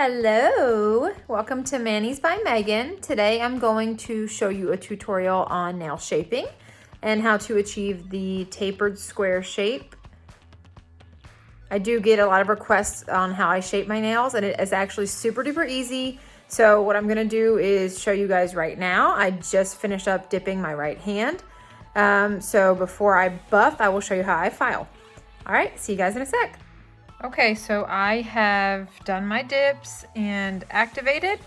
Hello, welcome to Manis by Megan. Today I'm going to show you a tutorial on nail shaping and how to achieve the tapered square shape. I do get a lot of requests on how I shape my nails, and it is actually super duper easy. So what I'm gonna do is show you guys right now. I just finished up dipping my right hand. So before I buff, I will show you how I file. All right, see you guys in a sec. Okay, so I have done my dips and activated,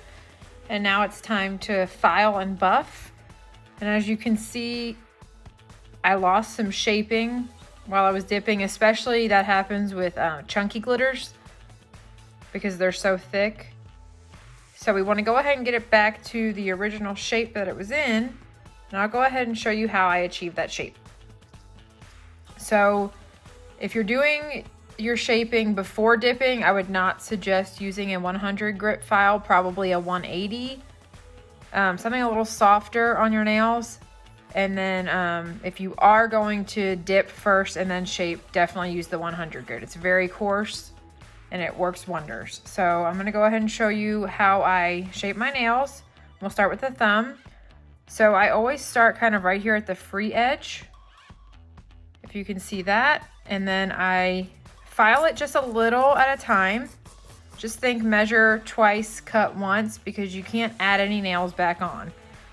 and now it's time to file and buff. And as you can see, I lost some shaping while I was dipping, especially that happens with chunky glitters because they're so thick. So we want to go ahead and get it back to the original shape that it was in, and I'll go ahead and show you how I achieved that shape. So if you're doing your shaping before dipping, I would not suggest using a 100 grit file, probably a 180, something a little softer on your nails. And then if you are going to dip first and then shape, definitely use the 100 grit. It's very coarse and it works wonders. So I'm gonna go ahead and show you how I shape my nails. We'll start with the thumb. So I always start kind of right here at the free edge, if you can see that, and then I file it just a little at a time. Just think measure twice, cut once, because you can't add any nails back on.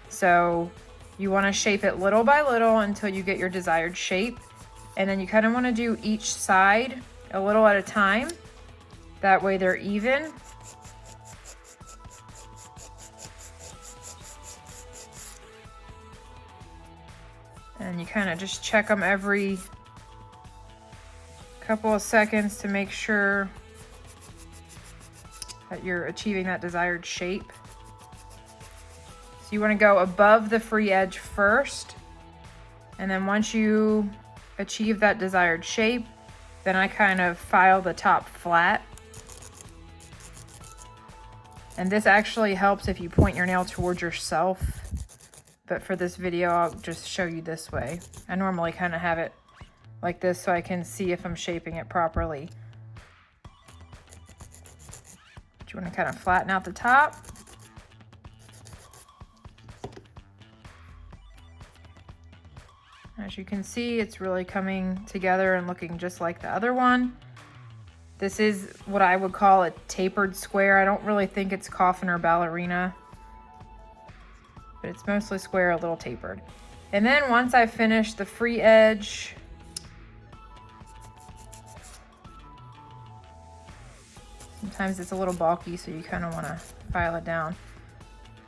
So you want to shape it little by little until you get your desired shape. And then you kind of want to do each side a little at a time. That way they're even. And you kind of just check them every couple of seconds to make sure that you're achieving that desired shape. So you want to go above the free edge first, and then once you achieve that desired shape, then I kind of file the top flat. And this actually helps if you point your nail towards yourself, but for this video I'll just show you this way. I normally kind of have it like this so I can see if I'm shaping it properly. But you want to kind of flatten out the top. As you can see, it's really coming together and looking just like the other one. This is what I would call a tapered square. I don't really think it's coffin or ballerina, but it's mostly square, a little tapered. And then once I finish the free edge, sometimes it's a little bulky, so you kind of want to file it down.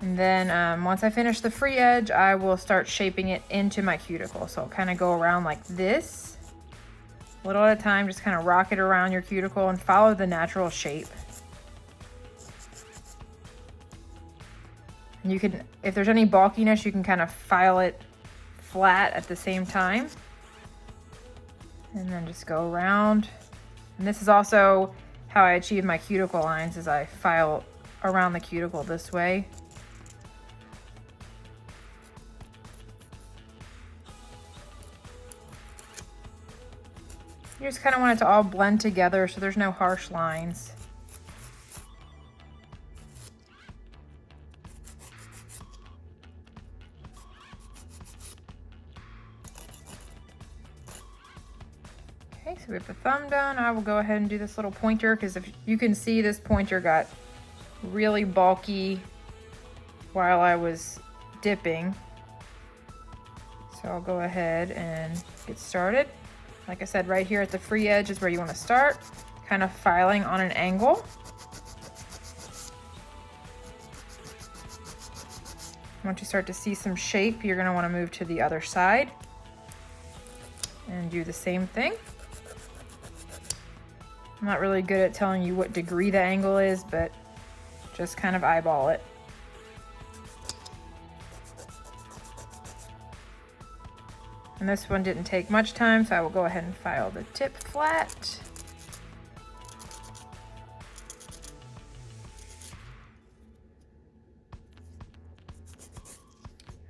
And then once I finish the free edge, I will start shaping it into my cuticle. So I'll kind of go around like this, a little at a time, just kind of rock it around your cuticle and follow the natural shape. And you can, if there's any bulkiness, you can kind of file it flat at the same time. And then just go around. And this is also how I achieve my cuticle lines, is I file around the cuticle this way. You just kind of want it to all blend together so there's no harsh lines. Okay, so we have the thumb done. I will go ahead and do this little pointer, because if you can see, this pointer got really bulky while I was dipping. So I'll go ahead and get started. Like I said, right here at the free edge is where you want to start, kind of filing on an angle. Once you start to see some shape, you're going to want to move to the other side and do the same thing. I'm not really good at telling you what degree the angle is, but just kind of eyeball it. And this one didn't take much time, so I will go ahead and file the tip flat.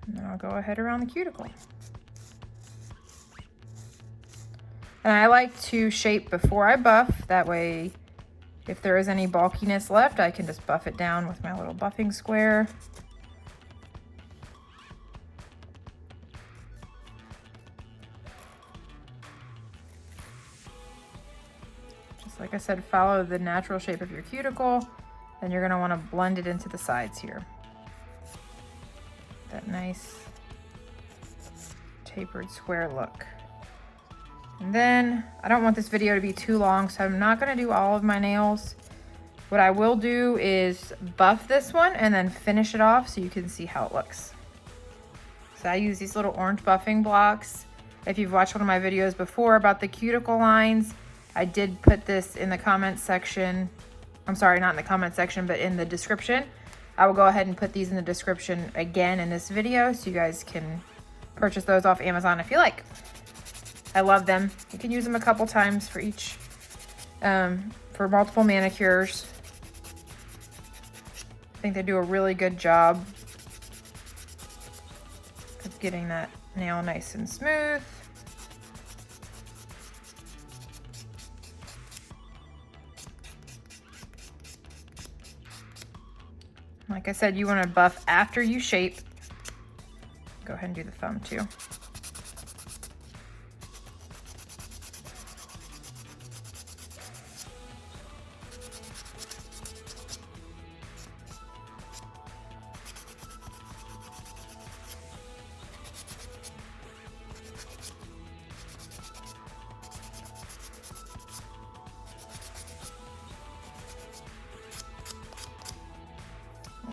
And then I'll go ahead around the cuticle. And I like to shape before I buff, that way If there is any bulkiness left, I can just buff it down with my little buffing square. Just like I said, follow the natural shape of your cuticle. Then you're gonna wanna blend it into the sides here. That nice tapered square look. And then I don't want this video to be too long, so I'm not gonna do all of my nails. What I will do is buff this one and then finish it off so you can see how it looks. So I use these little orange buffing blocks. If you've watched one of my videos before about the cuticle lines, I did put this in the comments section. I'm sorry, not in the comment section, but in the description. I will go ahead and put these in the description again in this video so you guys can purchase those off Amazon if you like. I love them. You can use them a couple times for each, for multiple manicures. I think they do a really good job of getting that nail nice and smooth. Like I said, you want to buff after you shape. Go ahead and do the thumb too.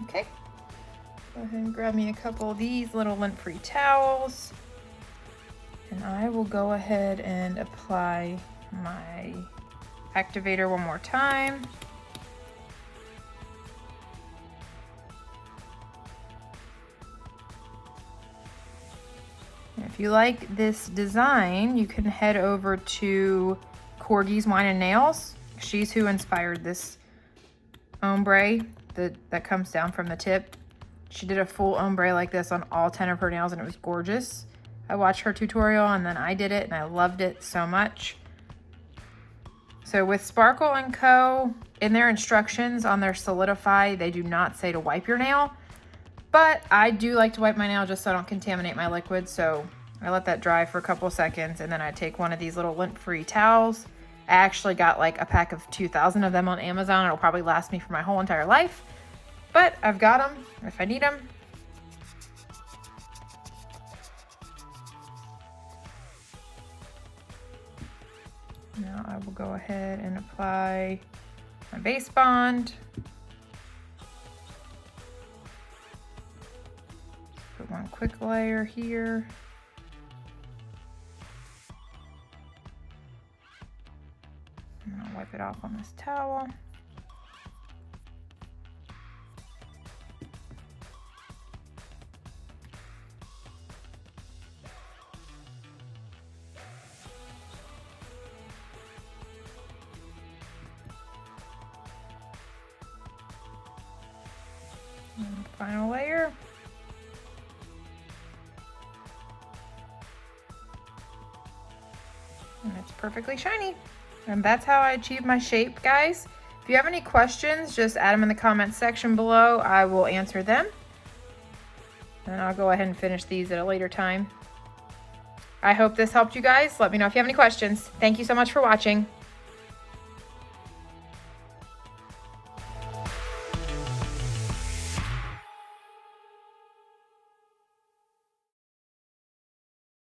Okay, go ahead and grab me a couple of these little lint-free towels, and I will go ahead and apply my activator one more time. And if you like this design, you can head over to Corgi's Wine and Nails. She's who inspired this ombre that comes down from the tip. She did a full ombre like this on all 10 of her nails and it was gorgeous. I watched her tutorial and then I did it and I loved it so much. So with Sparkle & Co., in their instructions on their Solidify, they do not say to wipe your nail, but I do like to wipe my nail just so I don't contaminate my liquid. So I let that dry for a couple of seconds and then I take one of these little lint-free towels. I actually got like a pack of 2,000 of them on Amazon. It'll probably last me for my whole entire life, but I've got them if I need them. Now I will go ahead and apply my base bond. Put one quick layer here. And I'll wipe it off on this towel. And final layer. And it's perfectly shiny. And that's how I achieve my shape, guys. If you have any questions, just add them in the comments section below. I will answer them. And I'll go ahead and finish these at a later time. I hope this helped you guys. Let me know if you have any questions. Thank you so much for watching.